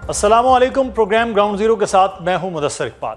अस्सलामुअलैकुम। Programme ground zero के साथ मैं हूं मुदस्सिर इकबाल।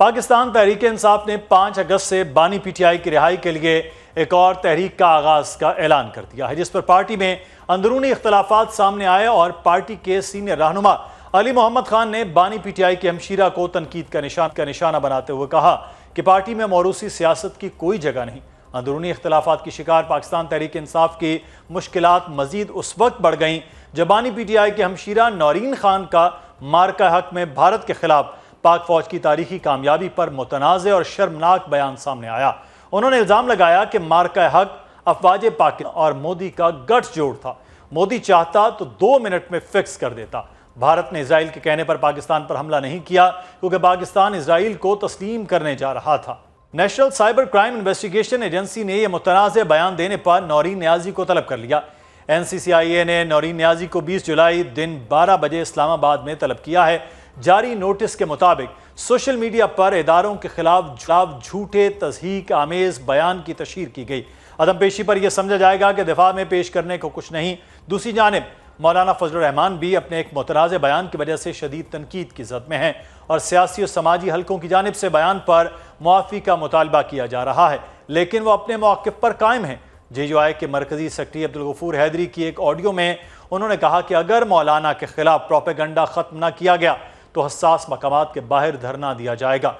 पाकिस्तान तहरीक इंसाफ ने 5 अगस्त से बानी पीटीआई की रिहाई के लिए एक और तहरीक का आगाज का ऐलान कर दिया है, जिस पर पार्टी में अंदरूनी इख्तलाफात सामने आए और पार्टी के सीनियर रहनुमा अली मोहम्मद खान ने बानी पीटीआई के हमशीरा को तनकीद का निशाना बनाते हुए कहा कि पार्टी में मौरूसी सियासत की कोई जगह नहीं। अंदरूनी इख्तलाफात की शिकार पाकिस्तान तहरीक इंसाफ की मुश्किलात मजीद उस वक्त बढ़ गईं जब बानी पीटीआई के हमशीरा नौरीन खान का मार्का हक में भारत के खिलाफ पाक फौज की तारीखी कामयाबी पर मुतनाज़ और शर्मनाक बयान सामने आया। उन्होंने इल्ज़ाम लगाया कि मार्का हक अफवाज पाकिस्तान और मोदी का गठजोड़ था। मोदी चाहता तो 2 मिनट में फिक्स कर देता। भारत ने इजराइल के कहने पर पाकिस्तान पर हमला नहीं किया क्योंकि पाकिस्तान इजराइल को तस्लीम करने जा रहा था। National cyber crime investigation agency ने यह मुतनाज़ बयान देने पर नौरीन नियाजी को तलब कर लिया। NCCIA ने नौरीन नियाजी को 20 जुलाई दिन 12 बजे इस्लामाबाद में तलब किया है। जारी नोटिस के मुताबिक सोशल मीडिया पर इदारों के खिलाफ झूठे तज़हीक आमेज बयान की तशहीर की गई। अदम पेशी पर यह समझा जाएगा कि दिफा में पेश करने को कुछ नहीं। दूसरी जानिब मौलाना फजल रहमान भी अपने एक मुतनाज़ बयान की वजह से शदीद तनकीद की ज़द में हैं और सियासी और समाजी हलकों की जानिब से बयान पर मुआफ़ी का मुतालबा किया जा रहा है, लेकिन वो अपने मौक़िफ़ पर कायम हैं। JUI के मरकजी सेक्रेटरी अब्दुल गफूर हैदरी की एक ऑडियो में उन्होंने कहा कि अगर मौलाना के खिलाफ प्रोपेगेंडा ख़त्म न किया गया तो हसास मकामात के बाहर धरना दिया जाएगा।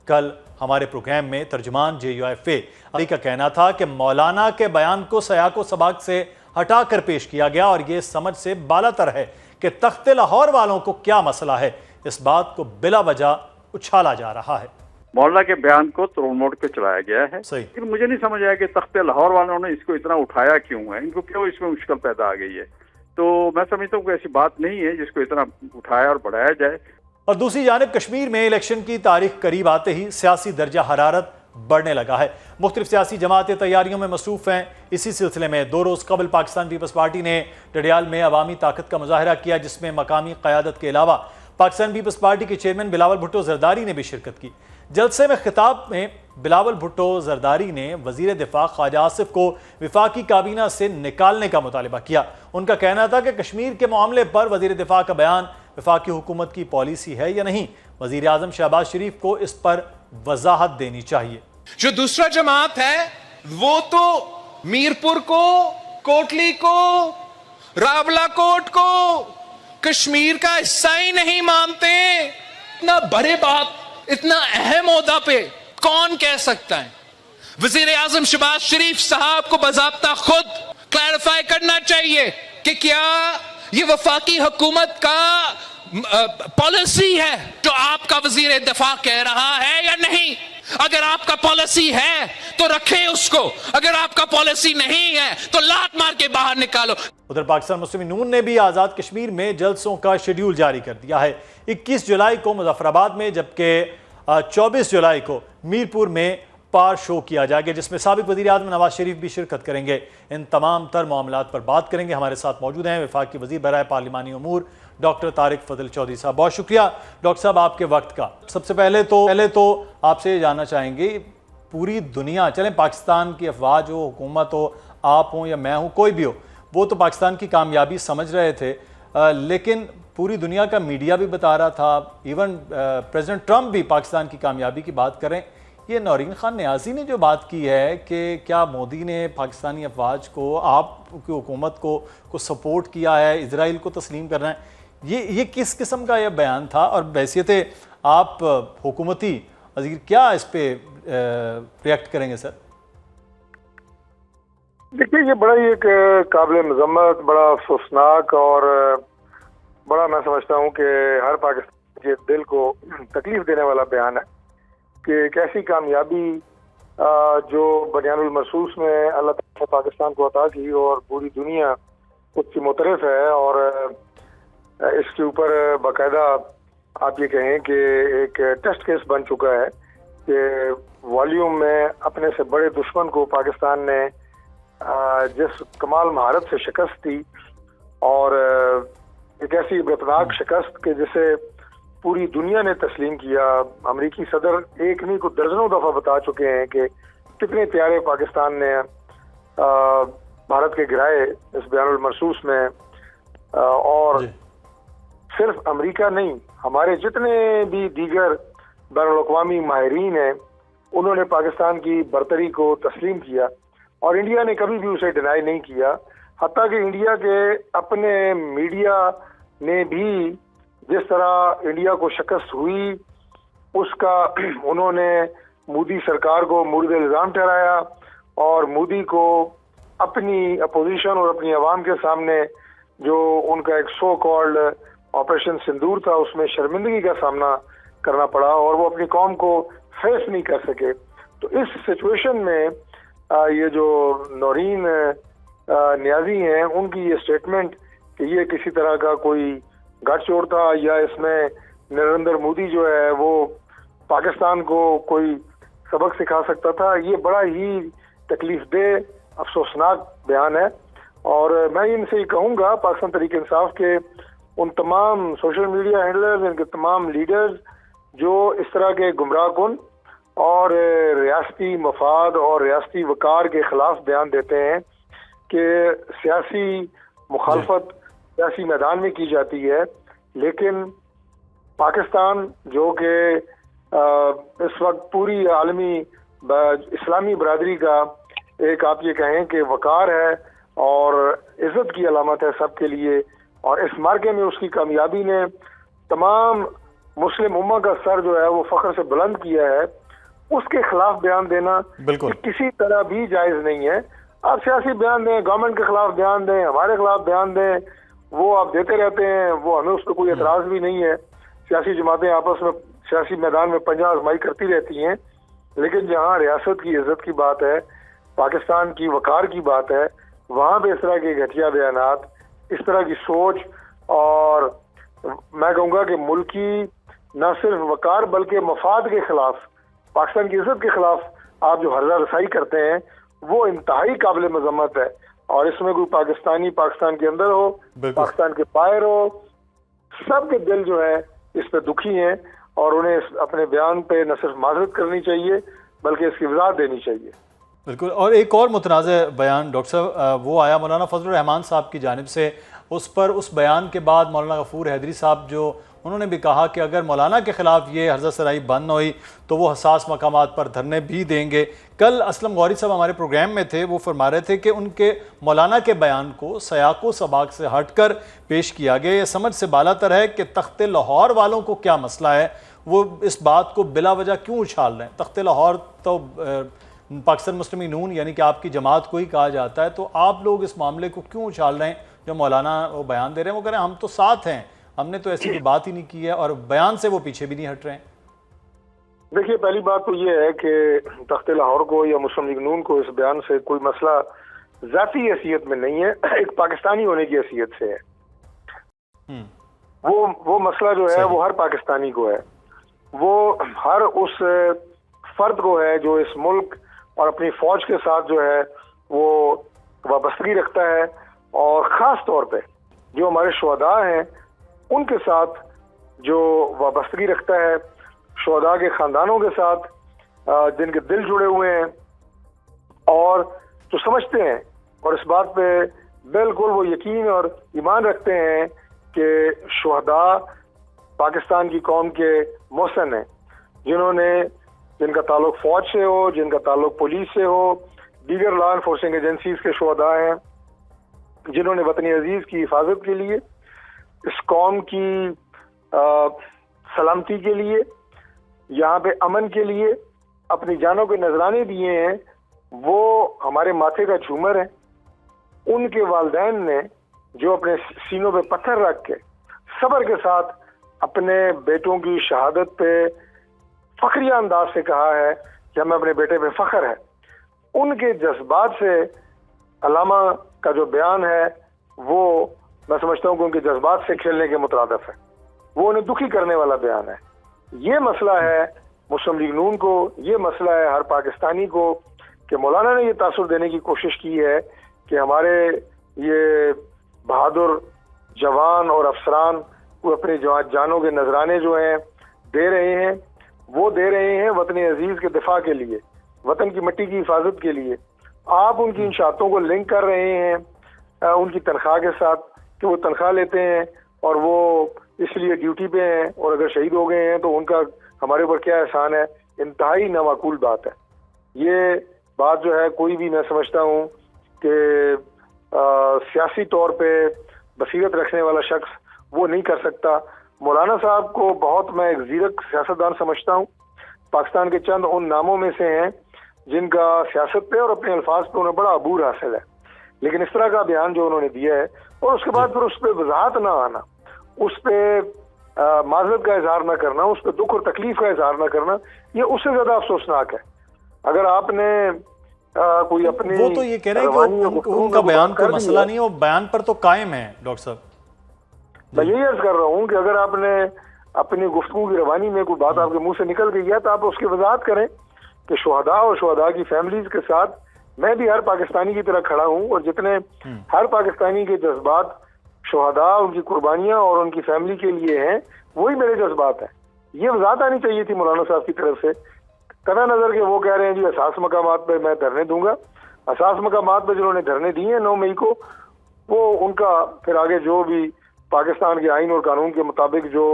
कल हमारे प्रोग्राम में तर्जुमान JUI फे अली का कहना था कि मौलाना के बयान को सयाको सबाक से हटा कर पेश किया गया और ये समझ से बालातर है कि तख्ते लाहौर वालों को क्या मसला है। इस बात को बिला वजह उछाला जा रहा है। मौलाना के बयान को तोड़ मोड़ के चलाया गया है, लेकिन मुझे नहीं समझ आया कि तख्ते लाहौर वालों ने इसको इतना उठाया क्यों है, इनको क्यों इसमें मुश्किल पैदा आ गई है। तो मैं समझता हूँ कि ऐसी बात नहीं है जिसको इतना उठाया और बढ़ाया जाए। और दूसरी जानिब कश्मीर में इलेक्शन की तारीख करीब आते ही सियासी दर्जा हरारत बढ़ने लगा है। मुख्तलिफ सियासी जमातें तैयारियों में मसरूफ हैं। इसी सिलसिले में 2 रोज़ कबल पाकिस्तान पीपल्स पार्टी ने डडियाल में अवामी ताकत का मुजाहरा किया, जिसमें मकामी क़यादत के अलावा पाकिस्तान पीपल्स पार्टी के चेयरमैन बिलावल भुट्टो जरदारी ने भी शिरकत की। जलसे में खिताब में बिलावल भुट्टो जरदारी ने वजीर दिफा ख्वाजा आसिफ को वफाकी काबीना से निकालने का मुतालिबा किया। उनका कहना था कि कश्मीर के मामले पर वजीर दिफा का बयान वफाकी हुकूमत की पॉलिसी है या नहीं। वजीर आजम शहबाज शरीफ को इस पर वजाहत देनी चाहिए। जो दूसरा जमात है वो तो मीरपुर को, कोटली को, रावलाकोट को कश्मीर का हिस्सा ही नहीं मानते। इतना बड़े बात, इतना अहम ओहदा पे कौन कह सकता है? वजीर आजम शहबाज शरीफ साहब को बाज़ाब्ता खुद क्लैरिफाई करना चाहिए कि क्या ये वफाकी हुकूमत का पॉलिसी है जो आपका वजीर दिफा कह रहा है या नहीं। अगर आपका पॉलिसी है तो रखे उसको, अगर आपका पॉलिसी नहीं है तो लात मार के बाहर निकालो। उधर पाकिस्तान मुस्लिम नून ने भी आज़ाद कश्मीर में जलसों का शेड्यूल जारी कर दिया है। 21 जुलाई को मुजफ्फराबाद में जबकि 24 जुलाई को मीरपुर में पार शो किया जाएगा, जिसमें साबिक वज़ीर आज़म नवाज शरीफ भी शिरकत करेंगे। इन तमाम तर मामलात पर बात करेंगे। हमारे साथ मौजूद हैं वफाकी वज़ीर बराए पार्लिमानी उमूर डॉक्टर तारिक फजल चौधरी साहब। बहुत शुक्रिया डॉक्टर साहब आपके वक्त का। सबसे पहले तो आपसे ये जानना चाहेंगे, पूरी दुनिया, चलें पाकिस्तान की अफवाज हो, हुकूमत हो, आप हो या मैं हूँ, कोई भी हो, वो तो पाकिस्तान की कामयाबी समझ रहे थे, लेकिन पूरी दुनिया का मीडिया भी बता रहा था, इवन प्रेसिडेंट ट्रंप भी पाकिस्तान की कामयाबी की बात करें। ये नौरीन खान नियाज़ी ने जो बात की है कि क्या मोदी ने पाकिस्तानी अफवाज को, आपकी हुकूमत को सपोर्ट किया है, इजराइल को तस्लीम करना है, ये किस किस्म का यह बयान था? और बैसियत आप हुकूमती वज़ीर क्या इस पे रिएक्ट करेंगे सर? देखिए, ये बड़ा ही एक काबिल मज़म्मत, बड़ा अफसोसनाक और बड़ा मैं समझता हूँ कि हर पाकिस्तानी के दिल को तकलीफ देने वाला बयान है कि एक ऐसी कामयाबी जो बनियानुल मरसूस में अल्लाह ताला ने पाकिस्तान को अता की और पूरी दुनिया उसकी मुतरफ है, और इसके ऊपर बाकायदा आप ये कहें कि एक टेस्ट केस बन चुका है कि वॉल्यूम में अपने से बड़े दुश्मन को पाकिस्तान ने जिस कमाल महारत से शिकस्त दी, और एक ऐसी इबरतनाक शिकस्त के जिसे पूरी दुनिया ने तस्लीम किया। अमरीकी सदर एक नहीं को दर्जनों दफ़ा बता चुके हैं कि कितने प्यारे पाकिस्तान ने भारत के गिराए इस बयानुल मरसूस में, और सिर्फ अमेरिका नहीं, हमारे जितने भी दीगर बैनुल-अक़वामी माहिरीन हैं, उन्होंने पाकिस्तान की बरतरी को तस्लीम किया और इंडिया ने कभी भी उसे डिनाई नहीं किया। हत्ता कि इंडिया के अपने मीडिया ने भी जिस तरह इंडिया को शिकस्त हुई उसका उन्होंने मोदी सरकार को मुर्द इल्ज़ाम ठहराया और मोदी को अपनी अपोजिशन और अपनी आवाम के सामने जो उनका एक सो कॉल्ड ऑपरेशन सिंदूर था उसमें शर्मिंदगी का सामना करना पड़ा और वो अपनी कौम को फेस नहीं कर सके। तो इस सिचुएशन में ये जो नौरीन नियाजी हैं उनकी ये स्टेटमेंट कि ये किसी तरह का कोई गठजोड़ था या इसमें नरेंद्र मोदी जो है वो पाकिस्तान को कोई सबक सिखा सकता था, ये बड़ा ही तकलीफदेह अफसोसनाक बयान है। और मैं इनसे ही कहूँगा पाकिस्तान तहरीक-ए-इंसाफ के उन तमाम सोशल मीडिया हैंडलर्स, इनके तमाम लीडर्स जो इस तरह के गुमराह कुन और रियासती मफाद और रियासती वकार के खिलाफ बयान देते हैं कि सियासी मुखालफत सियासी मैदान में की जाती है, लेकिन पाकिस्तान जो कि इस वक्त पूरी आलमी इस्लामी बरादरी का एक आप ये कहें कि वकार है और इज्जत की अलामत है सबके लिए, और इस मार्के में उसकी कामयाबी ने तमाम मुस्लिम उम्मा का सर जो है वो फख्र से बुलंद किया है, उसके खिलाफ बयान देना किसी तरह भी जायज़ नहीं है। आप सियासी बयान दें, गवर्नमेंट के खिलाफ बयान दें, हमारे खिलाफ बयान दें, वो आप देते रहते हैं, वो हमें उस पर कोई एतराज़ भी नहीं है। सियासी जमातें आपस में सियासी मैदान में पंजा आजमाई करती रहती हैं, लेकिन जहाँ रियासत की इज्जत की बात है, पाकिस्तान की वकार की बात है, वहाँ पे इस तरह के घटिया बयानात, इस तरह की सोच, और मैं कहूँगा कि मुल्की न सिर्फ वकार बल्कि मफाद के खिलाफ, पाकिस्तान की इज्जत के खिलाफ आप जो हर्जा रसाई करते हैं वो इंतहाई काबिल मजम्मत है। और इसमें कोई पाकिस्तानी पाकिस्तान के अंदर हो, पाकिस्तान के बाहर हो, सबके दिल जो है इस पे दुखी हैं और उन्हें अपने बयान पे न सिर्फ माजरत करनी चाहिए बल्कि इसकी वजाहत देनी चाहिए। बिल्कुल। और एक और मुतनाज़ बयान डॉक्टर साहब वो आया मौलाना फजलुर रहमान साहब की जानिब से, उस पर उस बयान के बाद मौलाना गफूर हैदरी साहब जो उन्होंने भी कहा कि अगर मौलाना के ख़िलाफ़ ये हर्जा सराई बंद हुई तो वो हसास मकामात पर धरने भी देंगे। कल असलम गौरी साहब हमारे प्रोग्राम में थे, वो फरमा रहे थे कि उनके मौलाना के बयान को सयाको सबाक से हटकर पेश किया गया। ये समझ से बालातर है कि तख्ते लाहौर वालों को क्या मसला है, वो इस बात को बिला वजह क्यों उछाल रहे हैं। तख्ते लाहौर तो पाकिस्तान मुस्लिम नून यानी कि आपकी जमात को ही कहा जाता है, तो आप लोग इस मामले को क्यों उछाल रहे हैं? जो मौलाना वो बयान दे रहे हैं वो कह रहे हैं हम तो साथ हैं, हमने तो ऐसी कोई बात ही नहीं की है, और बयान से वो पीछे भी नहीं हट रहे हैं। देखिए, पहली बात तो ये है कि तख्ते लाहौर को या मुस्लिम लीग नून को इस बयान से कोई मसला जाती हैसियत में नहीं है, एक पाकिस्तानी होने की हैसियत से है। वो मसला जो है वो हर पाकिस्तानी को है, वो हर उस फर्द को है जो इस मुल्क और अपनी फौज के साथ जो है वो वाबस्तगी रखता है, और ख़ास तौर पे जो हमारे शुहदा हैं उनके साथ जो वाबस्तगी रखता है, शुहदा के ख़ानदानों के साथ जिनके दिल जुड़े हुए हैं और जो समझते हैं और इस बात पे बिल्कुल वो यकीन और ईमान रखते हैं कि शुहदा पाकिस्तान की कौम के मोहसिन हैं, जिनका ताल्लुक फौज से हो, जिनका ताल्लुक पुलिस से हो, दीगर लॉ एनफोर्सिंग एजेंसीज के शुहदा हैं, जिन्होंने वतन अजीज की हिफाजत के लिए, इस कौम की सलामती के लिए, यहाँ पे अमन के लिए अपनी जानों के नजराने दिए हैं, वो हमारे माथे का झूमर है। उनके वालिदैन ने जो अपने सीनों पे पत्थर रख के सब्र के साथ अपने बेटों की शहादत पे फखरिया अंदाज से कहा है कि हमें अपने बेटे पे फख्र है, उनके जज्बात से अलामा का जो बयान है वो मैं समझता हूँ कि उनके जज्बात से खेलने के मुतरादिफ है, वो उन्हें दुखी करने वाला बयान है। ये मसला है मुस्लिम लीग नून को, ये मसला है हर पाकिस्तानी को कि मौलाना ने ये तासुर देने की कोशिश की है कि हमारे ये बहादुर जवान और अफसरान वो अपने जानों के नजराने जो हैं दे रहे हैं, वो दे रहे हैं वतन अजीज के दिफा के लिए, वतन की मिट्टी की हिफाजत के लिए। आप उनकी इन शातों को लिंक कर रहे हैं उनकी तनख्वाह के साथ कि वो तनख्वाह लेते हैं और वो इसलिए ड्यूटी पे हैं और अगर शहीद हो गए हैं तो उनका हमारे ऊपर क्या एहसान है। इंतहाई नामाकूल बात है ये बात जो है। कोई भी मैं समझता हूँ कि सियासी तौर पे बसीरत रखने वाला शख्स वो नहीं कर सकता। मौलाना साहब को बहुत मैं एक जीरक सियासतदान समझता हूँ। पाकिस्तान के चंद उन नामों में से हैं जिनका सियासत पे और अपने अल्फाज पे उन्हें बड़ा अबूर हासिल है, लेकिन इस तरह का बयान जो उन्होंने दिया है और उसके बाद फिर उस पर वजाहत ना आना, उस पर माजरत का इजहार ना करना, उस पर दुख और तकलीफ का इजहार ना करना, ये उससे ज्यादा अफसोसनाक है। अगर आपने कोई अपनी वो तो ये कह रहे हैं कि उनका बयान कोई मसला नहीं है, वो बयान पर तो कायम है। डॉक्टर साहब मैं यही अर्ज कर रहा हूँ कि अगर आपने अपनी गुफ्तगू की रवानी में कोई बात आपके मुंह से निकल गई है तो आप उसकी वजाहत करें कि शुहदा और शुहदा की फैमिलीज के साथ मैं भी हर पाकिस्तानी की तरह खड़ा हूँ और जितने हर पाकिस्तानी के जज्बात शुहदा, उनकी कुर्बानियां और उनकी फैमिली के लिए हैं, वही मेरे जज्बात हैं। ये वजाहत आनी चाहिए थी मौलाना साहब की तरफ से। कदा नजर के वो कह रहे हैं जी असास मकामात पे मैं धरने दूंगा। असास मकामात पे जिन्होंने धरने दिए हैं 9 मई को, वो उनका फिर आगे जो भी पाकिस्तान के आइन और कानून के मुताबिक जो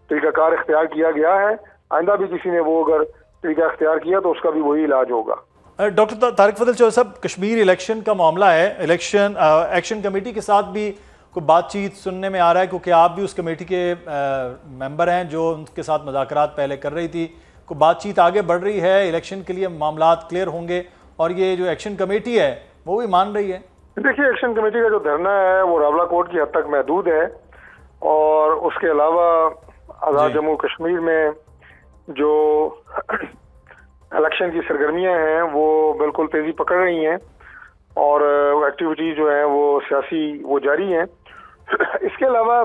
तरीकाकार इख्तियार किया गया है, आइंदा भी किसी ने वो अगर तरीका इख्तियार किया तो उसका भी वही इलाज होगा। डॉक्टर तारिक फजल चौधरी साहब, कश्मीर इलेक्शन का मामला है, इलेक्शन एक्शन कमेटी के साथ भी कोई बातचीत सुनने में आ रहा है, क्योंकि आप भी उस कमेटी के मेंबर हैं जो उनके साथ मुज़ाकरात पहले कर रही थी। कोई बातचीत आगे बढ़ रही है, इलेक्शन के लिए मामला क्लियर होंगे और ये जो एक्शन कमेटी है वो भी मान रही है? देखिए, एक्शन कमेटी का जो धरना है वो रावला कोर्ट की हद तक महदूद है और उसके अलावा आज़ाद जम्मू कश्मीर में जो इलेक्शन की सरगर्मियां हैं वो बिल्कुल तेजी पकड़ रही हैं और एक्टिविटीज जो हैं वो सियासी वो जारी हैं। इसके अलावा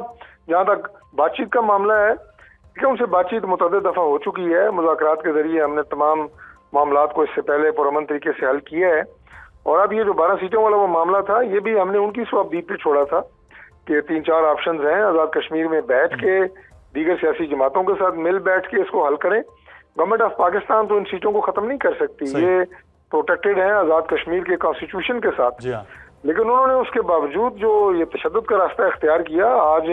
जहाँ तक बातचीत का मामला है कि उनसे बातचीत मुतअद्दिद दफ़ा हो चुकी है। मुज़ाकरात के जरिए हमने तमाम मामलात को इससे पहले पुरअमन तरीके से हल किया है और अब ये जो 12 सीटों वाला वो मामला था, ये भी हमने उनकी स्वाबदीद पे छोड़ा था कि 3-4 ऑप्शंस हैं। आज़ाद कश्मीर में बैठ के दीगर सियासी जमातों के साथ मिल बैठ के इसको हल करें। गवर्नमेंट ऑफ पाकिस्तान तो इन सीटों को खत्म नहीं कर सकती, ये प्रोटेक्टेड है आज़ाद कश्मीर के कॉन्स्टिट्यूशन के साथ। लेकिन उन्होंने उसके बावजूद जो ये तशद्दुद का रास्ता इख्तियार किया, आज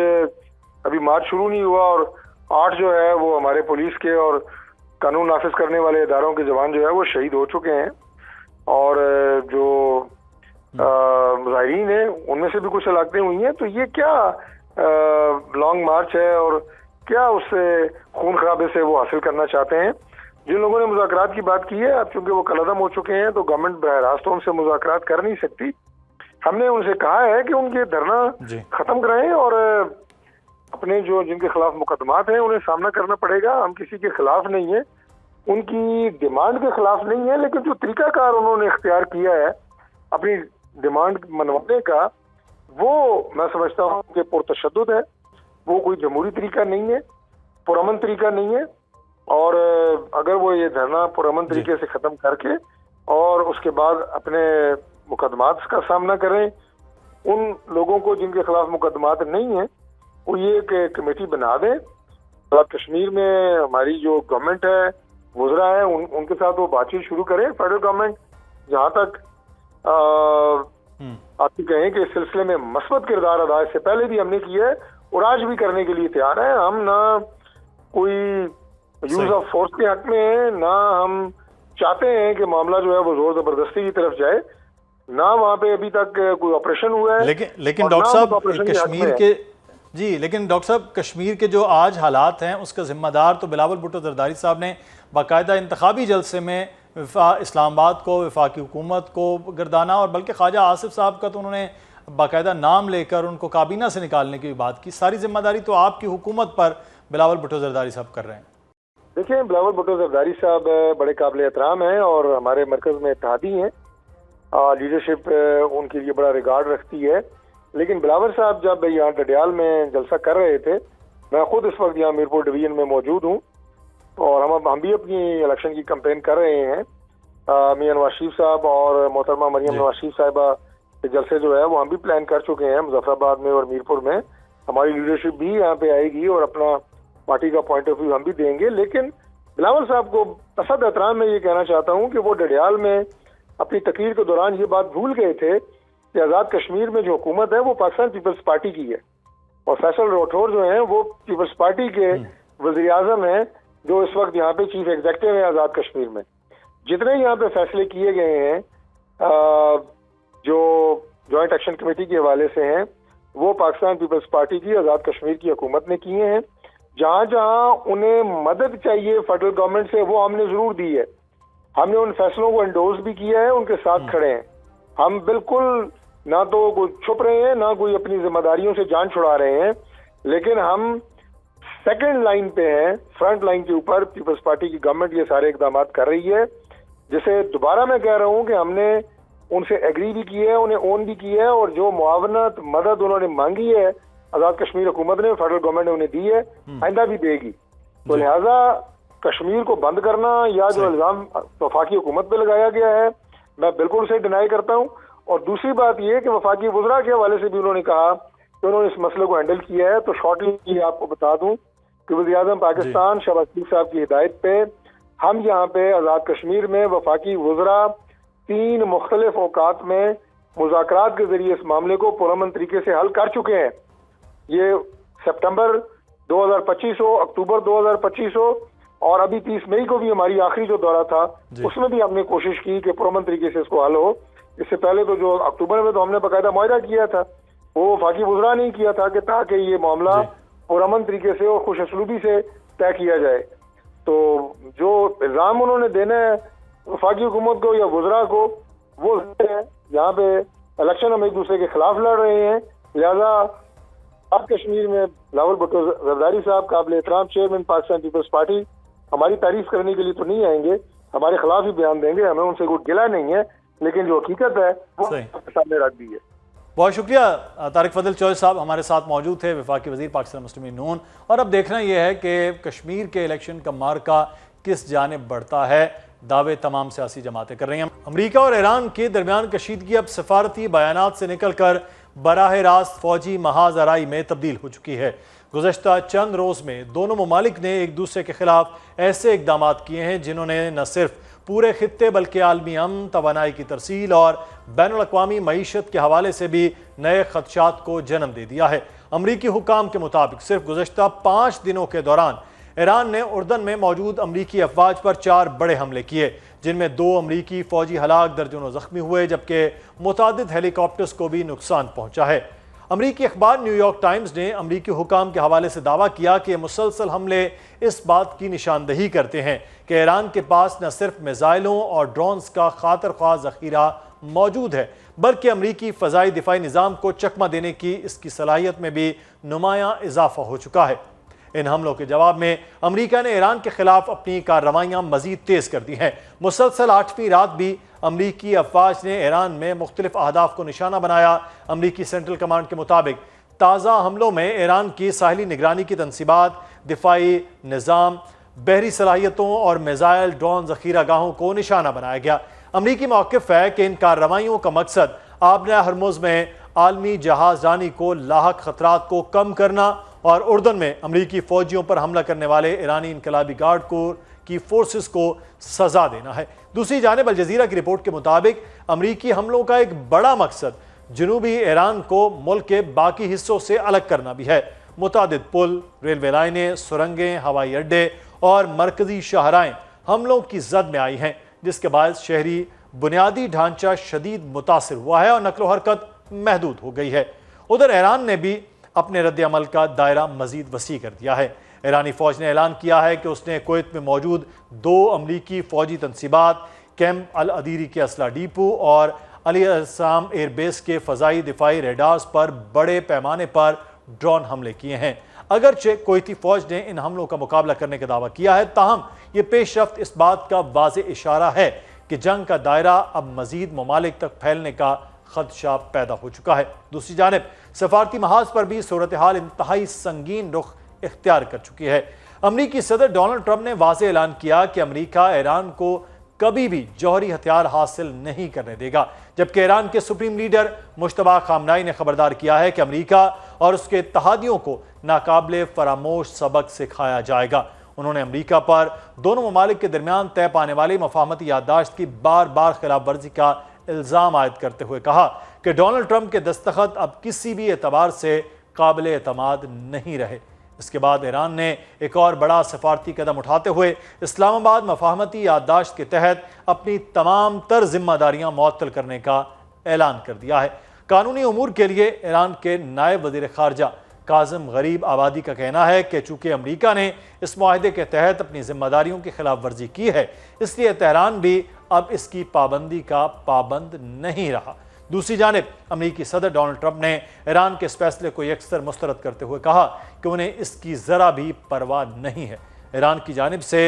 अभी मार्च शुरू नहीं हुआ और 8 जो है वो हमारे पुलिस के और कानून नाफिज करने वाले इदारों के जवान जो है वो शहीद हो चुके हैं और जो मुजाहिरीन हैं उनमें से भी कुछ हलाकतें हुई हैं। तो ये क्या लॉन्ग मार्च है और क्या उससे खून खराबे से वो हासिल करना चाहते हैं? जिन लोगों ने मुज़ाकरात की बात की है, अब चूंकि वो कलअदम हो चुके हैं तो गवर्नमेंट बरह रास्त उनसे मुज़ाकरात कर नहीं सकती। हमने उनसे कहा है कि उनके धरना खत्म कराएं और अपने जो जिनके खिलाफ मुकदमात हैं उन्हें सामना करना पड़ेगा। हम किसी के खिलाफ नहीं है, उनकी डिमांड के खिलाफ नहीं है, लेकिन जो तरीकाकार उन्होंने इख्तियार किया है अपनी डिमांड मनवाने का, वो मैं समझता हूँ कि पुरतशद्दुद है। वो कोई जमहूरी तरीका नहीं है, पुरअमन तरीका नहीं है और अगर वो ये धरना पुरअमन तरीके से ख़त्म करके और उसके बाद अपने मुकदमात का सामना करें, उन लोगों को जिनके खिलाफ मुकदमात नहीं है वो ये एक कमेटी बना दें। कश्मीर में हमारी जो गवर्नमेंट है, वज़रा है, उनके साथ वो बातचीत शुरू करें। फेडरल गवर्नमेंट जहाँ तक आप कहें कि इस सिलसिले में मस्बत किरदार अदा इससे पहले भी हमने किया है और आज भी करने के लिए तैयार है। हम ना कोई यूज ऑफ फोर्स के हक में है, ना हम चाहते हैं कि मामला जो है वो जोर जबरदस्ती की तरफ जाए, ना वहाँ पे अभी तक कोई ऑपरेशन हुआ है। लेकिन डॉक्टर साहब कश्मीर के लेकिन डॉक्टर साहब कश्मीर के जो आज हालात हैं उसका जिम्मेदार तो बिलावल भुट्टो जरदारी साहब ने बाकायदा इंतखाबी जलसे में इस्लामाबाद को, वफाकी हुकूमत को गर्दाना और बल्कि ख्वाजा आसिफ साहब का तो उन्होंने बाकायदा नाम लेकर उनको काबीना से निकालने की बात की। सारी जिम्मेदारी तो आपकी हुकूमत पर बिलावल भुट्टो जरदारी साहब कर रहे हैं। देखिए, बिलावल भुट्टो जरदारी साहब बड़े काबिल एहतराम हैं और हमारे मरकज़ में इत्तेहादी हैं, लीडरशिप उनके लिए बड़ा रिगार्ड रखती है। लेकिन बिलावल साहब जब यहाँ डडियाल में जलसा कर रहे थे, मैं खुद इस वक्त यहाँ मीरपुर डिवीजन में मौजूद हूँ और हम भी अपनी इलेक्शन की कैंपेन कर रहे हैं। मियां नवाज शरीफ साहब और मोहतरमा मरियम नवाज शरीफ साहिबा के जलसे जो है वो हम भी प्लान कर चुके हैं मुजफ्फराबाद में और मीरपुर में। हमारी लीडरशिप भी यहाँ पे आएगी और अपना पार्टी का पॉइंट ऑफ व्यू हम भी देंगे। लेकिन बिलावल साहब को असद एहतराम में ये कहना चाहता हूँ कि वो डडियाल में अपनी तकरीर के दौरान ये बात भूल गए थे कि आज़ाद कश्मीर में जो हुकूमत है वो पाकिस्तान पीपल्स पार्टी की है और फैसल राठौर जो हैं वो पीपल्स पार्टी के वज़ीर आज़म हैं, जो इस वक्त यहाँ पे चीफ एग्जीक्यूटिव है आज़ाद कश्मीर में। जितने यहाँ पे फैसले किए गए हैं जो जॉइंट एक्शन कमेटी के हवाले से हैं, वो पाकिस्तान पीपल्स पार्टी की आज़ाद कश्मीर की हुकूमत ने किए हैं। जहाँ जहाँ उन्हें मदद चाहिए फेडरल गवर्नमेंट से, वो हमने जरूर दी है। हमने उन फैसलों को एंडोर्स भी किया है, उनके साथ खड़े हैं। हम बिल्कुल ना तो कोई छुप रहे हैं, ना कोई अपनी जिम्मेदारियों से जान छुड़ा रहे हैं, लेकिन हम सेकंड लाइन पे हैं, फ्रंट लाइन के ऊपर पीपल्स पार्टी की गवर्नमेंट ये सारे इकदाम कर रही है। जिसे दोबारा मैं कह रहा हूं कि हमने उनसे एग्री भी किया है, उन्हें ओन भी किया है, और जो मुआवनत मदद उन्होंने मांगी है आजाद कश्मीर हुकूमत ने, फेडरल गवर्नमेंट ने उन्हें दी है, आइंदा भी देगी। तो लिहाजा कश्मीर को बंद करना या जो इल्जाम वफाकी हुकूमत पे लगाया गया है, मैं बिल्कुल उसे डिनाई करता हूँ। और दूसरी बात यह कि वफाकी वुज़रा के हवाले से भी उन्होंने कहा कि उन्होंने इस मसले को हैंडल किया है। तो शॉर्टली आपको बता दूं कि वज़ीर आज़म पाकिस्तान शहबाज शरीफ साहब की हिदायत पे हम यहाँ पे आज़ाद कश्मीर में वफाकी वुज़रा 3 मुख्तलिफ औकात में मुज़ाकरात के जरिए इस मामले को पुरअमन तरीके से हल कर चुके हैं। ये सितंबर 2025 हो, अक्टूबर 2025 हो, और अभी 30 मई को भी हमारी आखिरी जो दौरा था उसमें भी हमने कोशिश की कि पुरअमन तरीके से इसको हल हो। इससे पहले तो जो अक्टूबर में तो हमने बाकायदा मुआहदा किया था, वो वफाकी वुज़रा नहीं किया था कि ताकि ये मामला पुरअमन तरीके से और खुश असलूबी से तय किया जाए। तो जो इल्ज़ाम उन्होंने देना है वफाकी हुकूमत को या वुज़रा को, वो है यहाँ पे इलेक्शन हम एक दूसरे के खिलाफ लड़ रहे हैं। लिहाजा आप कश्मीर में बिलावल भुट्टो ज़रदारी साहब काबिल एहतराम चेयरमैन पाकिस्तान पीपल्स पार्टी हमारी तारीफ करने के लिए तो नहीं आएंगे, हमारे खिलाफ ही बयान देंगे। हमें उनसे कोई गिला नहीं है, लेकिन जो हकीकत है वो सामने रख दी है। बहुत शुक्रिया तारिक फजल चौधरी साहब हमारे साथ मौजूद थे, वफाकी वजीर पाकिस्तान मुस्लिम लीग नून। और अब देखना यह है कि कश्मीर के इलेक्शन का मार्का किस जानिब बढ़ता है। दावे तमाम सियासी जमातें कर रही हैं। अमरीका और ईरान के दरमियान कशीदगी अब सफारती बयानात से निकलकर बराह रास्त फौजी महाजराई में तब्दील हो चुकी है। गुज़श्ता चंद रोज़ में दोनों ममालिक ने एक दूसरे के खिलाफ ऐसे इकदाम किए हैं जिन्होंने न सिर्फ पूरे खित्ते बल्कि आलमी अमन, तवानाई की तरसील और बैनुल-अक़वामी मईशत के हवाले से भी नए खदशात को जन्म दे दिया है। अमरीकी हुकाम के मुताबिक सिर्फ गुज़श्ता 5 दिनों के दौरान ईरान ने उर्दन में मौजूद अमरीकी अफवाज पर 4 बड़े हमले किए, जिनमें 2 अमरीकी फौजी हलाक, दर्जनों जख्मी हुए, जबकि मुतादिद हेलीकॉप्टर्स को भी नुकसान पहुंचा है। अमरीकी अखबार न्यूयॉर्क टाइम्स ने अमरीकी हुकाम के हवाले से दावा किया कि मुसलसल हमले इस बात की निशानदही करते हैं कि ईरान के पास न सिर्फ मिसाइलों और ड्रोन्स का खातर ख्वाह जखीरा मौजूद है, बल्कि अमरीकी फ़ज़ाई दिफाई निज़ाम को चकमा देने की इसकी सलाहियत में भी नुमायां इजाफा हो चुका है। इन हमलों के जवाब में अमरीका ने ईरान के खिलाफ अपनी कार्रवाइयाँ मजीद तेज़ कर दी हैं। मुसलसल 8वीं रात भी अमरीकी अफवाज ने ईरान में मुख्तलिफ अहदाफ को निशाना बनाया। अमरीकी सेंट्रल कमांड के मुताबिक ताज़ा हमलों में ईरान की साहिली निगरानी की तनसीबात, दिफाई निज़ाम, बहरी सलाहियतों और मिसाइल ड्रोन जखीरा गाहों को निशाना बनाया गया। अमरीकी मौक़िफ़ है कि इन कार्रवाइयों का मकसद आबना हरमुज़ में आलमी जहाज़रानी को लाहक खतरात को कम करना और उर्दन में अमरीकी फ़ौजियों पर हमला करने वाले ईरानी इनकलाबी गार्ड कोर की फोर्सेस को सजा देना है। दूसरी जानिब अल जज़ीरा की रिपोर्ट के मुताबिक अमरीकी हमलों का एक बड़ा मकसद जनूबी ईरान को मुल्क के बाकी हिस्सों से अलग करना भी है। मुतादिद पुल, रेलवे लाइनें, सुरंगें, हवाई अड्डे और मरकजी शाहराएं हमलों की जद में आई हैं, जिसके बायस शहरी बुनियादी ढांचा शदीद मुतासिर हुआ है और नकलो हरकत महदूद हो गई है। उधर ईरान ने भी अपने रद्द अमल का दायरा मजीद वसी कर दिया है। ईरानी फौज ने ऐलान किया है कि उसने कुवैत में मौजूद 2 अमरीकी फौजी तनसीबात, कैंप अल अदीरी के असला डिपो और अली असाम एयरबेस के फ़ज़ाई दिफाई रेडार्स पर बड़े पैमाने पर ड्रोन हमले किए हैं। अगरचे कुवैती फौज ने इन हमलों का मुकाबला करने का दावा किया है, ताहम ये पेशरफ्त इस बात का वाज़ेह इशारा है कि जंग का दायरा अब मजीद ममालिक तक फैलने का खदशा पैदा हो चुका है। दूसरी जानिब सफारती महाज पर भी सूरत हाल इंतहाई संगीन रुख इख्तियार कर चुकी है। अमरीकी सदर डोनाल्ड ट्रंप ने वाज़ेह ऐलान किया कि अमरीका ईरान को कभी भी जौहरी हथियार हासिल नहीं करने देगा, जबकि ईरान के सुप्रीम लीडर मुश्तबा खामनाई ने खबरदार किया है कि अमरीका और उसके इत्तेहादियों को नाकाबिले फरामोश सबक सिखाया जाएगा। उन्होंने अमरीका पर दोनों ममालिक के दरमियान तय पाने वाली मफाहमती याददाश्त की बार बार खिलाफ वर्जी का इल्ज़ाम आयद करते हुए कहा कि डोनाल्ड ट्रंप के दस्तखत अब किसी भी एतबार से काबिल एतमाद नहीं रहे। इसके बाद ईरान ने एक और बड़ा सफारती कदम उठाते हुए इस्लामाबाद मफाहमती याददाश्त के तहत अपनी तमाम तर जिम्मेदारियां मुअत्तल करने का ऐलान कर दिया है। कानूनी उमूर के लिए ईरान के नायब वज़ीर ख़ारजा काज़िम गरीब आबादी का कहना है कि चूंकि अमरीका ने इस मुआहदे के तहत अपनी जिम्मेदारियों की खिलाफ वर्जी की है, इसलिए तेहरान भी अब इसकी पाबंदी का पाबंद नहीं रहा। दूसरी जानिब अमरीकी सदर डोनाल्ड ट्रंप ने ईरान के इस फैसले को यकसर मुस्तरद करते हुए कहा कि उन्हें इसकी ज़रा भी परवाह नहीं है। ईरान की जानिब से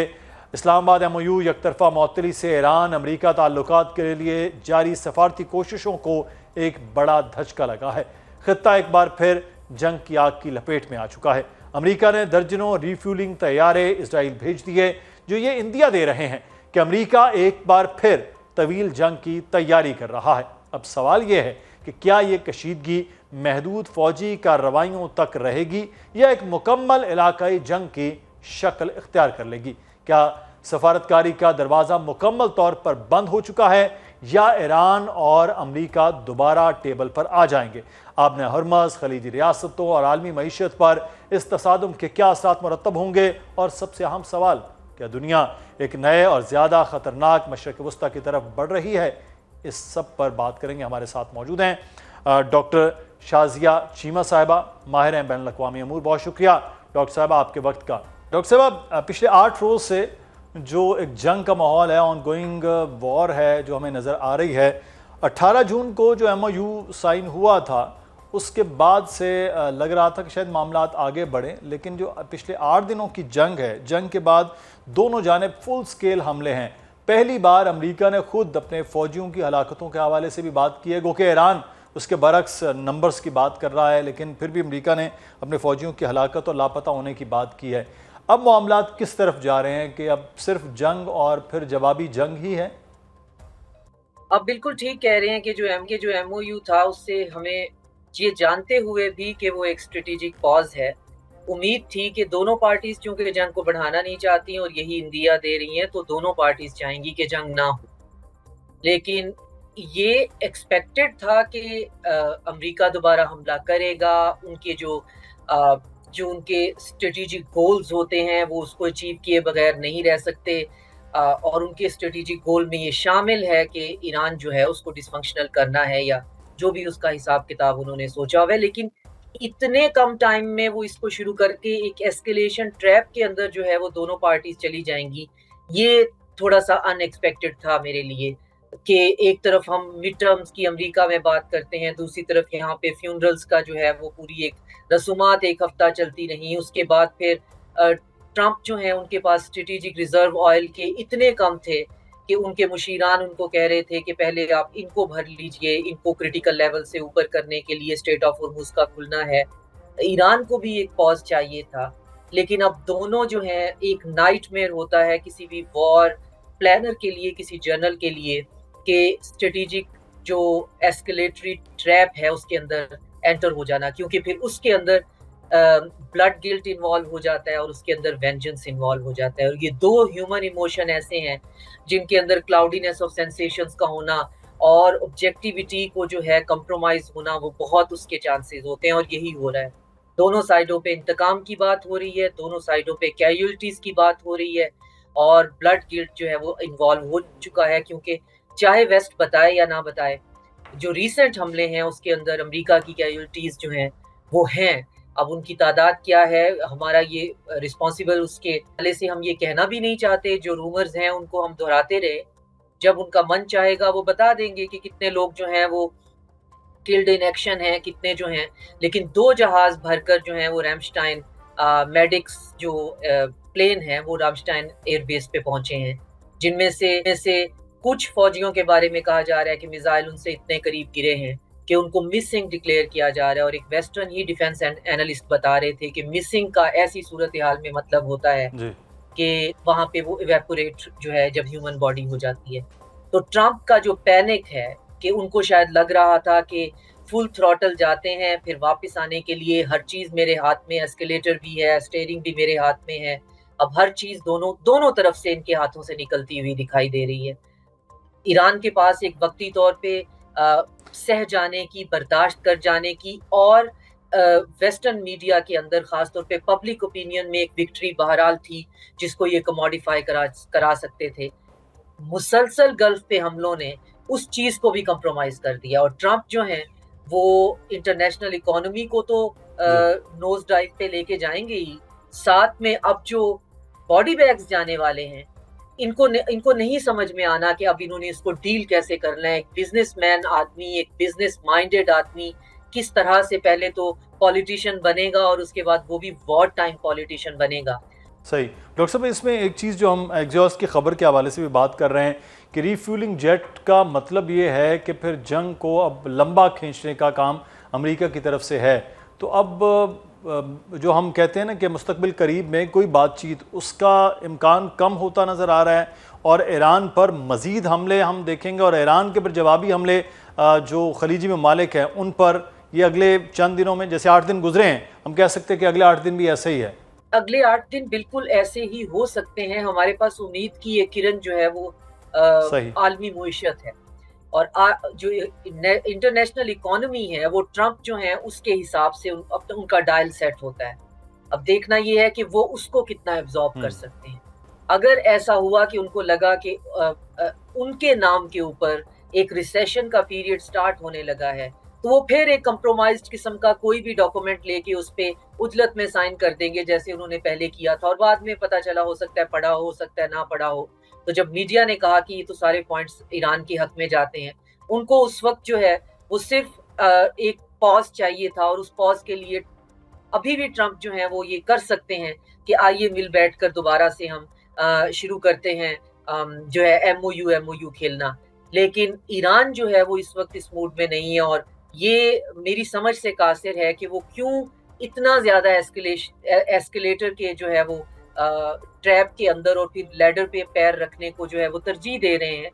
इस्लामाबाद MOU यकतरफा मुअत्तली से ईरान अमरीका ताल्लुकात के लिए जारी सफारती कोशिशों को एक बड़ा धचका लगा है। खित्ता एक बार फिर जंग की आग की लपेट में आ चुका है। अमरीका ने दर्जनों रिफ्यूलिंग तैयारे इसराइल भेज दिए, जो ये इंदिया दे रहे हैं कि अमरीका एक बार फिर तवील जंग की तैयारी कर रहा है। अब सवाल यह है कि क्या ये कशीदगी महदूद फौजी कार्रवाइयों तक रहेगी या एक मुकम्मल इलाकाई जंग की शक्ल इख्तियार कर लेगी? क्या सफारतकारी का दरवाज़ा मुकम्मल तौर पर बंद हो चुका है या ईरान और अमरीका दोबारा टेबल पर आ जाएंगे? आपने हरमज़, खलीजी रियासतों और आलमी मईशत पर इस तसादुम के क्या असरात मुरतब होंगे? और सबसे अहम सवाल, क्या दुनिया एक नए और ज़्यादा ख़तरनाक मशरिक़ वस्ता की तरफ बढ़ रही है? इस सब पर बात करेंगे। हमारे साथ मौजूद हैं डॉक्टर शाजिया चीमा साहिबा, माहिर हैं बैनुल अक़वामी अमूर। बहुत शुक्रिया डॉक्टर साहिबा आपके वक्त का। डॉक्टर साहिबा, पिछले 8 रोज़ से जो एक जंग का माहौल है, ऑन गोइंग वॉर है जो हमें नज़र आ रही है, 18 जून को जो MOU साइन हुआ था उसके बाद से लग रहा था कि शायद मामला आगे बढ़ें, लेकिन जो पिछले 8 दिनों की जंग है, जंग के बाद दोनों जानिब फुल स्केल हमले हैं। पहली बार अमेरिका ने खुद अपने फौजियों की हलाकतों के हवाले से भी बात की है, गो कि ईरान उसके बरक्स नंबर्स की बात कर रहा है, लेकिन फिर भी अमेरिका ने अपने फौजियों की हलाकत और लापता होने की बात की है। अब मामलात किस तरफ जा रहे हैं कि अब सिर्फ जंग और फिर जवाबी जंग ही है? आप बिल्कुल ठीक कह रहे हैं कि जो MOU था उससे हमें ये जानते हुए भी कि वो एक स्ट्रेटेजिक पॉज है, उम्मीद थी कि दोनों पार्टीज चूंकि जंग को बढ़ाना नहीं चाहती हैं और यही इंदिया दे रही हैं, तो दोनों पार्टीज चाहेंगी कि जंग ना हो। लेकिन ये एक्सपेक्टेड था कि अमेरिका दोबारा हमला करेगा, उनके जो उनके स्ट्रेटेजिक गोल्स होते हैं वो उसको अचीव किए बगैर नहीं रह सकते, और उनके स्ट्रेटेजिक गोल में ये शामिल है कि ईरान जो है उसको डिसफंक्शनल करना है या जो भी उसका हिसाब किताब उन्होंने सोचा हुआ है। लेकिन इतने कम टाइम में वो इसको शुरू करके एक एस्केलेशन ट्रैप के अंदर जो है वो दोनों पार्टीज चली जाएंगी, ये थोड़ा सा अनएक्सपेक्टेड था मेरे लिए कि एक तरफ हम मिड टर्म्स की अमेरिका में बात करते हैं, दूसरी तरफ यहाँ पे फ्यूनरल्स का जो है वो पूरी एक रसूमात एक हफ्ता चलती रही। उसके बाद फिर ट्रंप जो है उनके पास स्ट्रेटेजिक रिजर्व ऑयल के इतने कम थे कि उनके मुशीरान उनको कह रहे थे कि पहले आप इनको भर लीजिए, इनको क्रिटिकल लेवल से ऊपर करने के लिए स्ट्रेट ऑफ हॉर्मुज़ का खुलना है। ईरान को भी एक पॉज चाहिए था, लेकिन अब दोनों जो है एक नाइटमेयर होता है किसी भी वॉर प्लानर के लिए, किसी जनरल के लिए, कि स्ट्रेटेजिक जो एस्केलेटरी ट्रैप है उसके अंदर एंटर हो जाना, क्योंकि फिर उसके अंदर ब्लड गिल्ट इन्वॉल्व हो जाता है और उसके अंदर वेंजेंस इन्वॉल्व हो जाता है। और ये दो ह्यूमन इमोशन ऐसे हैं जिनके अंदर क्लाउडीनेस ऑफ सेंसेशंस का होना और ऑब्जेक्टिविटी को जो है कंप्रोमाइज होना, वो बहुत उसके चांसेस होते हैं और यही हो रहा है। दोनों साइडों पे इंतकाम की बात हो रही है, दोनों साइडों पे कैजुअल्टीज की बात हो रही है और ब्लड गिल्ट जो है वो इन्वॉल्व हो चुका है, क्योंकि चाहे वेस्ट बताए या ना बताए, जो रीसेंट हमले हैं उसके अंदर अमेरिका की कैजुअल्टीज जो हैं वो हैं। अब उनकी तादाद क्या है, हमारा ये रिस्पॉन्सिबल उसके पहले से हम ये कहना भी नहीं चाहते। जो रूमर्स हैं उनको हम दोहराते रहे, जब उनका मन चाहेगा वो बता देंगे कि कितने लोग जो हैं वो किल्ड इन एक्शन हैं, कितने जो हैं। लेकिन 2 जहाज भरकर जो हैं वो रैमस्टाइन मेडिक्स जो प्लेन है वो रामस्टाइन एयरबेस पे पहुंचे हैं, जिनमें से कुछ फौजियों के बारे में कहा जा रहा है कि मिसाइल उनसे इतने करीब गिरे हैं कि उनको मिसिंग डिक्लेयर किया जा रहा है। और एक वेस्टर्न ही डिफेंस एनालिस्ट बता रहे थे कि मिसिंग का ऐसी सूरत हाल में मतलब होता है कि वहां पे वो इवेपोरेट जो है जब ह्यूमन बॉडी हो जाती है। तो ट्रंप का जो पैनिक है कि उनको शायद लग रहा था कि फुल थ्रॉटल जाते हैं, फिर वापस आने के लिए हर चीज मेरे हाथ में, एस्केलेटर भी है, स्टीयरिंग भी मेरे हाथ में है, अब हर चीज दोनों तरफ से इनके हाथों से निकलती हुई दिखाई दे रही है। ईरान के पास एक वक्ती तौर पे सह जाने की, बर्दाश्त कर जाने की और वेस्टर्न मीडिया के अंदर खासतौर पे पब्लिक ओपिनियन में एक विक्ट्री बहरहाल थी जिसको ये कमोडिफाई करा सकते थे। मुसलसल गल्फ पे हमलों ने उस चीज को भी कंप्रोमाइज कर दिया और ट्रंप जो हैं वो इंटरनेशनल इकोनॉमी को तो नोज डाइव पे लेके जाएंगे ही, साथ में अब जो बॉडी बैग्स जाने वाले हैं इनको नहीं समझ में आना कि अब इन्होंने इसको डील कैसे करना है। एक बिजनेसमैन आदमी, एक बिजनेस माइंडेड आदमी किस तरह से पहले तो पॉलिटिशियन बनेगा और उसके बाद वो भी वॉर टाइम पॉलिटिशियन बनेगा। सही। डॉक्टर साहब, इसमें एक चीज़ जो हम एग्जॉस्ट की खबर के हवाले से भी बात कर रहे हैं कि रीफ्यूलिंग जेट का मतलब ये है कि फिर जंग को अब लंबा खींचने का काम अमेरिका की तरफ से है। तो अब जो हम कहते हैं ना कि मुस्तकबिल करीब में कोई बातचीत, उसका इम्कान कम होता नज़र आ रहा है और ईरान पर मज़ीद हमले हम देखेंगे और ईरान के फिर जवाबी हमले जो खलीजी ममालिक हैं उन पर ये अगले चंद दिनों में, जैसे 8 दिन गुजरे हैं, हम कह सकते हैं कि अगले 8 दिन भी ऐसे ही है। अगले 8 दिन बिल्कुल ऐसे ही हो सकते हैं। हमारे पास उम्मीद की एक किरण जो है वो आलमी मुईशत है और जो इंटरनेशनल इकोनॉमी है वो ट्रंप जो है उसके हिसाब से उनका डायल सेट होता है। अब देखना ये है कि वो उसको कितना एब्जॉर्ब कर सकते हैं। अगर ऐसा हुआ कि उनको लगा कि उनके नाम के ऊपर एक रिसेशन का पीरियड स्टार्ट होने लगा है तो वो फिर एक कंप्रोमाइज्ड किस्म का कोई भी डॉक्यूमेंट लेके उस पे उजलत में साइन कर देंगे जैसे उन्होंने पहले किया था, और बाद में पता चला हो सकता है पढ़ा हो सकता है ना पढ़ा हो। तो जब मीडिया ने कहा कि ये तो सारे पॉइंट्स ईरान के हक में जाते हैं, उनको उस वक्त जो है वो सिर्फ एक पॉज चाहिए था और उस पॉज के लिए अभी भी ट्रंप जो है वो ये कर सकते हैं कि आइए मिल बैठकर दोबारा से हम शुरू करते हैं जो है एमओयू खेलना। लेकिन ईरान जो है वो इस वक्त इस मूड में नहीं है और ये मेरी समझ से कासिर है कि वो क्यों इतना ज्यादा एस्केलेटर के जो है वो ट्रैप के अंदर और फिर लैडर पे पैर रखने को जो है वो तरजीह दे रहे हैं।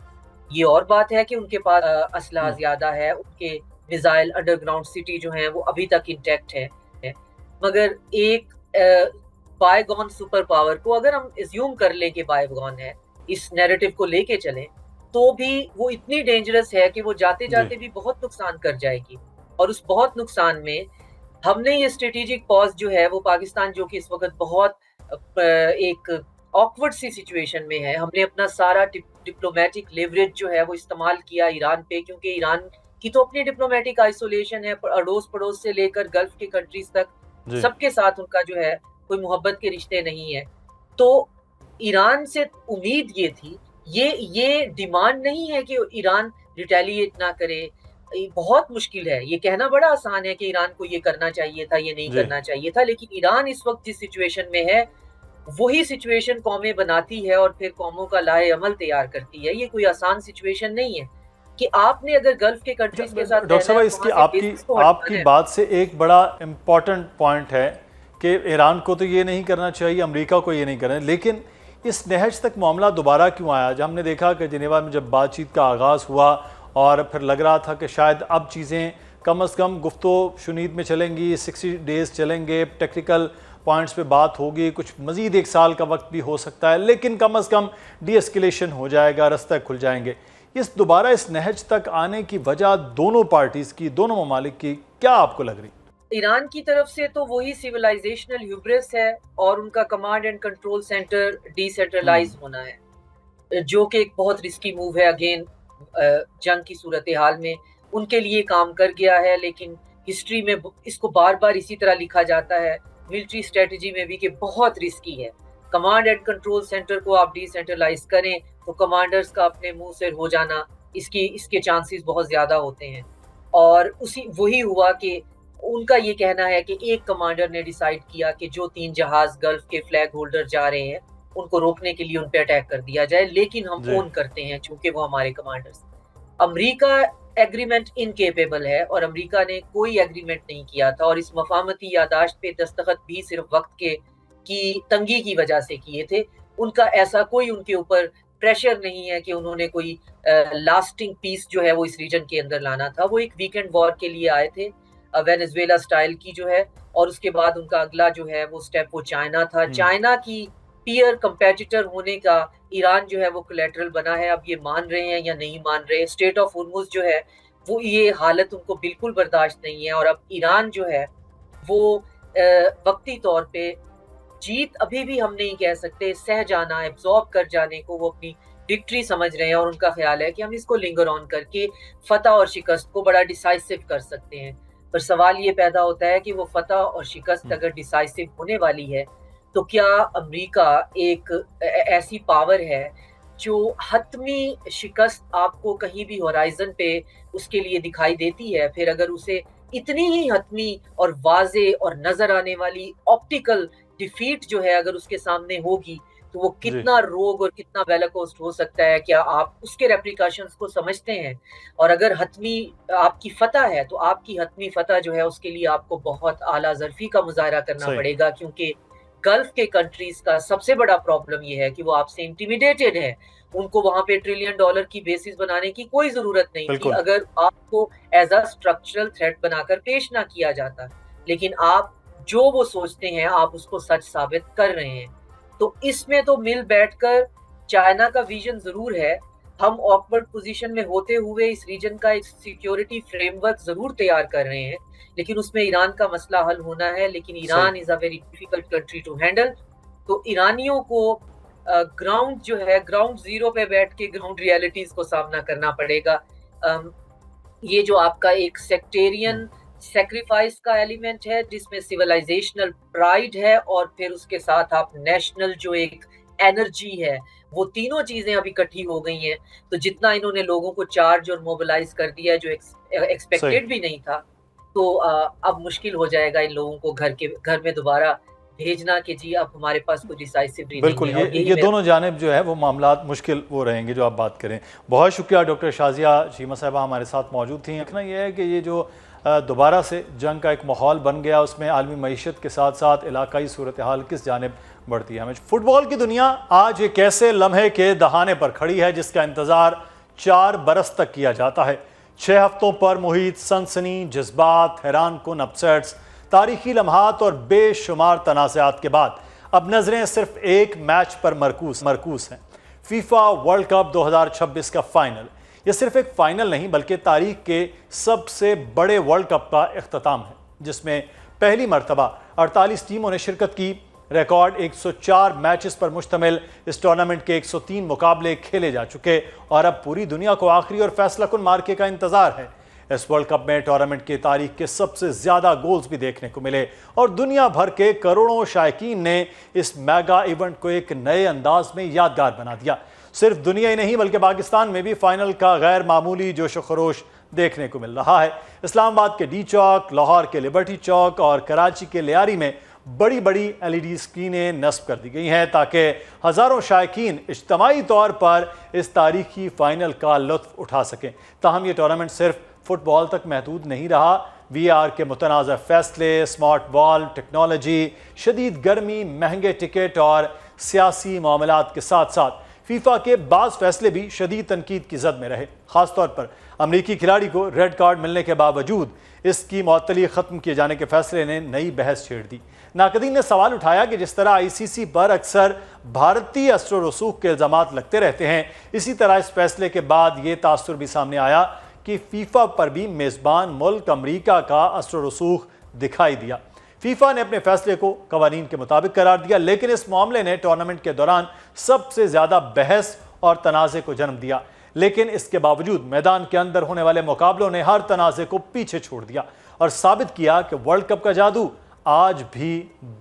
ये और बात है कि उनके पास असला ज्यादा है, उनके मिसाइल अंडरग्राउंड सिटी जो है वो अभी तक इंटैक्ट है। मगर एक बायगॉन सुपर पावर को अगर हम एज्यूम कर लें कि बायगॉन है, इस नैरेटिव को लेके चलें, तो भी वो इतनी डेंजरस है कि वो जाते जाते भी बहुत नुकसान कर जाएगी। और उस बहुत नुकसान में हमने ये स्ट्रेटेजिक पॉज जो है वो पाकिस्तान जो कि इस वक्त बहुत एक ऑकवर्ड सी सिचुएशन में है, हमने अपना सारा डिप्लोमेटिक लेवरेज जो है वो इस्तेमाल किया ईरान पे, क्योंकि ईरान की तो अपनी डिप्लोमेटिक आइसोलेशन है, अड़ोस पड़ोस से लेकर गल्फ के कंट्रीज तक सबके साथ उनका जो है कोई मोहब्बत के रिश्ते नहीं है। तो ईरान से उम्मीद ये थी, ये डिमांड नहीं है कि ईरान रिटेलिएट ना करे। बहुत मुश्किल है, ये कहना बड़ा आसान है कि ईरान को ये करना चाहिए था, ये नहीं करना चाहिए था, लेकिन ईरान इस वक्त जिस सिचुएशन में है वही सिचुएशन कौमें बनाती है और फिर कौमों का लाए अमल तैयार करती है। ये कोई आसान सिचुएशन नहीं है कि आपने अगर गल्फ के कंट्रीज के साथ डॉक्टर साहब, इसकी आपकी बात से एक बड़ा इम्पॉर्टेंट पॉइंट है कि ईरान को तो ये नहीं करना चाहिए, अमेरिका को ये नहीं करना, लेकिन इस नहज तक मामला दोबारा क्यों आया? जब हमने देखा कि जिनेवा में जब बातचीत का आगाज़ हुआ और फिर लग रहा था कि शायद अब चीज़ें कम अज़ कम गुफ्तो शुनीद में चलेंगी, 60 डेज़ चलेंगे, टेक्निकल पॉइंट्स पे बात होगी, कुछ मज़ीद 1 साल का वक्त भी हो सकता है, लेकिन कम अज़ कम डी एस्केलेशन हो जाएगा, रास्ते खुल जाएंगे। इस दोबारा इस नहज तक आने की वजह दोनों पार्टीज़ की, दोनों ममालिक की, क्या आपको लग रही? ईरान की तरफ से तो वही सिविलाइजेशनल ह्यूब्रिस है और उनका command and control centre decentralise होना है, जो कि एक बहुत रिस्की मूव है। अगेन जंग की सूरत हाल में उनके लिए काम कर गया है, लेकिन हिस्ट्री में इसको बार बार इसी तरह लिखा जाता है, मिलिट्री स्ट्रेटजी में भी, कि बहुत रिस्की है। कमांड एंड कंट्रोल सेंटर को आप डिसेंट्रलाइज करें तो कमांडर्स का अपने मुंह से हो जाना, इसके चांसेस बहुत ज्यादा होते हैं। और वही हुआ कि उनका ये कहना है कि एक कमांडर ने डिसाइड किया कि जो 3 जहाज गल्फ के फ्लैग होल्डर जा रहे हैं उनको रोकने के लिए उन पे अटैक कर दिया जाए, लेकिन हम ओन करते हैं चूंकि वो हमारे कमांडर्स। अमेरिका एग्रीमेंट इनकेपेबल है और अमेरिका ने कोई एग्रीमेंट नहीं किया था और इस मफाहमती यादाश्त पे दस्तखत भी सिर्फ वक्त की तंगी की वजह से किए थे। उनका ऐसा कोई उनके ऊपर प्रेशर नहीं है कि उन्होंने कोई लास्टिंग पीस जो है वो इस रीजन के अंदर लाना था। वो एक वीकेंड वॉर के लिए आए थे, वेनेजुएला स्टाइल की जो है, और उसके बाद उनका अगला जो है वो स्टेप वो चाइना था। चाइना की पीयर कंपेटिटर होने का ईरान जो है वो कोलैटरल बना है। अब ये मान रहे हैं या नहीं मान रहे, स्टेट ऑफ हुर्मुज जो है वो ये हालत उनको बिल्कुल बर्दाश्त नहीं है। और अब ईरान जो है वो वक्ती तौर पे जीत अभी भी हम नहीं कह सकते, सह जाना, एब्जॉर्ब कर जाने को वो अपनी विक्ट्री समझ रहे हैं और उनका ख्याल है कि हम इसको लिंगर ऑन करके फतह और शिकस्त को बड़ा डिसाइसिव कर सकते हैं। पर सवाल ये पैदा होता है कि वो फतह और शिकस्त अगर डिसाइसिव होने वाली है तो क्या अमेरिका एक ऐसी पावर है जो हतमी शिकस्त आपको कहीं भी होराइजन पे उसके लिए दिखाई देती है? फिर अगर उसे इतनी ही हतमी और वाजे और नजर आने वाली ऑप्टिकल डिफीट जो है अगर उसके सामने होगी तो वो कितना रोग और कितना वेलाकोस्ट हो सकता है, क्या आप उसके रेप्रिकॉशंस को समझते हैं? और अगर हतमी आपकी फतह है तो आपकी हतमी फतह जो है उसके लिए आपको बहुत आला ज़र्फी का मुजाहरा करना पड़ेगा, क्योंकि गल्फ के कंट्रीज का सबसे बड़ा प्रॉब्लम ये है कि वो आपसे इंटिमिडेटेड है। उनको वहां पे $1 ट्रिलियन की बेसिस बनाने की कोई जरूरत नहीं थी अगर आपको एज अ स्ट्रक्चरल थ्रेट बनाकर पेश ना किया जाता, लेकिन आप जो वो सोचते हैं आप उसको सच साबित कर रहे हैं। तो इसमें तो मिल बैठकर चाइना का विजन जरूर है, हम ऑकवर्ड पोजीशन में होते हुए इस रीजन का एक सिक्योरिटी फ्रेमवर्क जरूर तैयार कर रहे हैं, लेकिन उसमें ईरान का मसला हल होना है, लेकिन Iran is a very difficult country to handle. तो ईरानियों को ग्राउंड जो है, ग्राउंड जीरो पे बैठ के ग्राउंड रियलिटीज को सामना करना पड़ेगा। ये जो आपका एक सेक्टेरियन सेक्रीफाइस का एलिमेंट है जिसमें सिविलाइजेशनल प्राइड है और फिर उसके साथ आप नेशनल जो एक एनर्जी है, वो तीनों चीजें अब इकट्ठी हो गई हैं। तो जितना इन्होंने लोगों को चार्ज और मोबिलाइज कर दिया जो एक्सपेक्टेड भी नहीं था, तो अब मुश्किल हो जाएगा इन लोगों को घर में दोबारा भेजना कि जी अब हमारे पास कोई डिसाइसिव रीजन बिल्कुल नहीं है। ये दोनों जानिब जो है वो मामला मुश्किल वो रहेंगे जो आप बात करें। बहुत शुक्रिया डॉक्टर शाजिया शीमा साहिबा हमारे साथ मौजूद थी। देखना यह है कि ये जो दोबारा से जंग का एक माहौल बन गया, उसमें आलमी मईशत के साथ साथ इलाकाई सूरत हाल किस जानिब बढ़ती है। हमें फुटबॉल की दुनिया आज एक ऐसे लम्हे के दहाने पर खड़ी है जिसका इंतज़ार 4 बरस तक किया जाता है। 6 हफ्तों पर मुहित सनसनी, जज्बात, हैरान कुन अपसेट्स, तारीखी लम्हात और बेशुमार तनाज़ात के बाद अब नजरें सिर्फ एक मैच पर मरकूस हैं। फीफा वर्ल्ड कप 2026 का फाइनल। यह सिर्फ एक फाइनल नहीं बल्कि तारीख के सबसे बड़े वर्ल्ड कप का इख्तिताम है, जिसमें पहली मरतबा 48 टीमों ने शिरकत की। रिकॉर्ड 104 मैचेस पर मुश्तमिल इस टूर्नामेंट के 103 मुकाबले खेले जा चुके और अब पूरी दुनिया को आखिरी और फैसला कुन मार्के का इंतजार है। इस वर्ल्ड कप में टूर्नामेंट की तारीख के सबसे ज्यादा गोल्स भी देखने को मिले और दुनिया भर के करोड़ों शायकीन ने इस मेगा इवेंट को एक नए अंदाज में यादगार बना दिया। सिर्फ दुनिया ही नहीं बल्कि पाकिस्तान में भी फाइनल का गैर मामूली जोश खरोश देखने को मिल रहा है। इस्लामाबाद के डी चौक, लाहौर के लिबर्टी चौक और कराची के लियारी में बड़ी बड़ी LED स्क्रीनें नस्ब कर दी गई हैं ताकि हज़ारों शायकीन इज्तमाई तौर पर इस तारीखी फाइनल का लुत्फ उठा सकें। ताहम ये टूर्नामेंट सिर्फ फुटबॉल तक महदूद नहीं रहा। VR के मुतनाज़ फैसले, स्मार्ट बॉल टेक्नोलॉजी, शदीद गर्मी, महंगे टिकट और सियासी मामलात के साथ साथ फीफा के बाज़ फैसले भी शदीद तनकीद की जद में रहे। खासतौर पर अमरीकी खिलाड़ी को रेड कार्ड मिलने के बावजूद इसकी मअतली ख़त्म किए जाने के फैसले ने नई बहस छेड़ दी। नाक़दीन ने सवाल उठाया कि जिस तरह ICC पर अक्सर भारतीय असर व रसूख के इल्ज़ामात लगते रहते हैं, इसी तरह इस फैसले के बाद ये तासुर भी सामने आया कि फीफा पर भी मेज़बान मुल्क अमरीका का असर व रसूख दिखाई दिया। फीफा ने अपने फैसले को कवानीन के मुताबिक करार दिया, लेकिन इस मामले ने टूर्नामेंट के दौरान सबसे ज़्यादा बहस और तनाज़े को जन्म दिया। लेकिन इसके बावजूद मैदान के अंदर होने वाले मुकाबलों ने हर तनाज़े को पीछे छोड़ दिया और साबित किया कि वर्ल्ड कप का जादू आज भी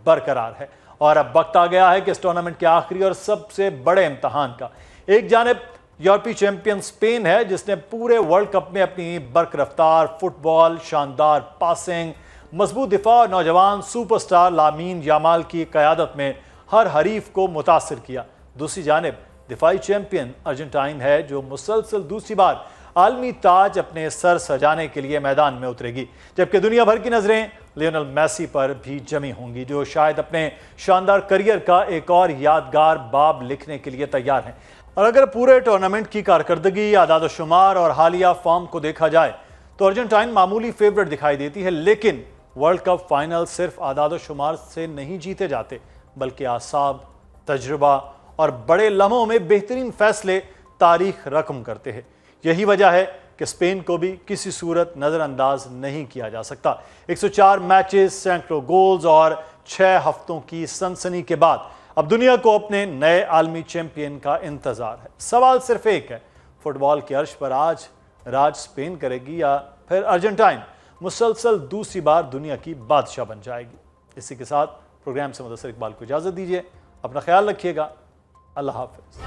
बरकरार है। और अब वक्त आ गया है कि इस टूर्नामेंट के आखिरी और सबसे बड़े इम्तहान का। एक जानिब यूरोपीय चैंपियन स्पेन है, जिसने पूरे वर्ल्ड कप में अपनी बरक रफ्तार फुटबॉल, शानदार पासिंग, मजबूत दिफा और नौजवान सुपरस्टार लामीन यामाल की क़यादत में हर हरीफ को मुतासिर किया। दूसरी जानिब दिफाई चैंपियन अर्जेंटाइन है, जो मुसलसल दूसरी बार आलमी ताज अपने सर सजाने के लिए मैदान में उतरेगी, जबकि दुनिया भर की नज़रें लियोनेल मेसी पर भी जमी होंगी, जो शायद अपने शानदार करियर का एक और यादगार बाब लिखने के लिए तैयार हैं। और अगर पूरे टूर्नामेंट की कारकर्दगी, आदाद शुमार और हालिया फॉर्म को देखा जाए तो अर्जेंटाइन मामूली फेवरेट दिखाई देती है, लेकिन वर्ल्ड कप फाइनल सिर्फ आदाद शुमार से नहीं जीते जाते बल्कि आसाब, तजुर्बा और बड़े लम्हों में बेहतरीन फैसले तारीख रकम करते हैं। यही वजह है कि स्पेन को भी किसी सूरत नज़रअंदाज नहीं किया जा सकता। 104 मैचेस, सैकड़ों गोल्स और 6 हफ्तों की सनसनी के बाद अब दुनिया को अपने नए आलमी चैंपियन का इंतजार है। सवाल सिर्फ एक है, फुटबॉल के अर्श पर आज राज स्पेन करेगी या फिर अर्जेंटाइन मुसलसल दूसरी बार दुनिया की बादशाह बन जाएगी। इसी के साथ प्रोग्राम से मुदस्सिर इकबाल को इजाज़त दीजिए। अपना ख्याल रखिएगा। अल्लाह हाफ़िज़।